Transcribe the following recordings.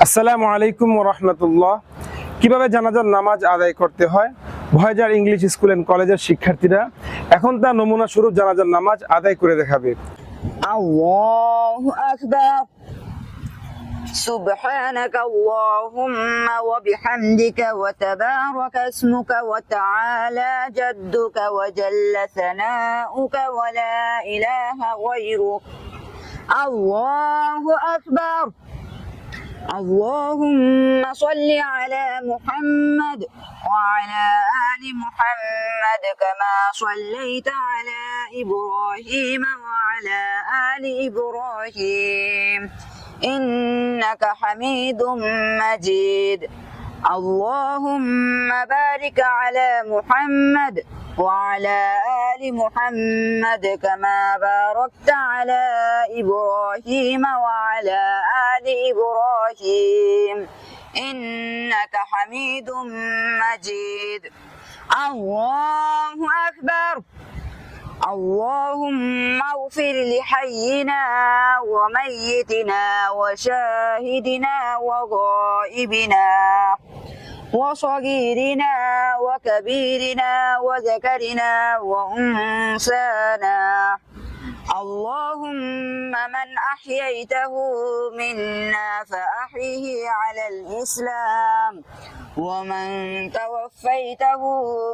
আসসালামু আলাইকুম ওয়া রাহমাতুল্লাহ। কিভাবে জানাজার নামাজ আদায় করতে হয় ভয়েজার ইংলিশ স্কুল এন্ড কলেজের শিক্ষার্থীরা এখন তা নমুনা স্বরূপ জানাজার নামাজ আদায় করে দেখাবে। আল্লাহু আকবার। سبحانك اللهم وبحمدك وتبارك اسمك وتعالى جدك وجل ثناؤك ولا إله غيرك. الله أكبر. اللهم صل على محمد وعلى آل محمد كما صليت على إبراهيم وعلى آل إبراهيم إنك حميد مجيد. اللهم بارك على محمد وعلى آل محمد كما باركت على إبراهيم وعلى آل إبراهيم إنك حميد مجيد. الله أكبر. اللهم اغفر لحينا وميتنا وشاهدنا وغائبنا وصغيرنا وكبيرنا وذكرنا وأنثانا. اللهم من أحييته منا فأحيه على الإسلام ومن توفيته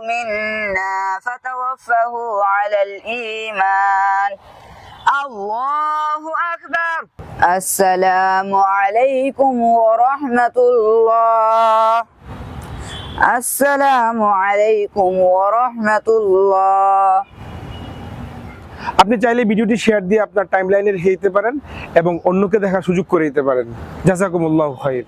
منا فتوفه على الإيمان. الله أكبر. السلام عليكم ورحمة الله. আসসালামু আলাইকুম ওয়া রাহমাতুল্লাহ। আপনি চাইলে ভিডিওটি শেয়ার দিয়ে আপনার টাইমলাইনে রেখে দিতে পারেন এবং অন্যকে দেখার সুযোগ করে দিতে পারেন। জাযাকুমুল্লাহু খাইর।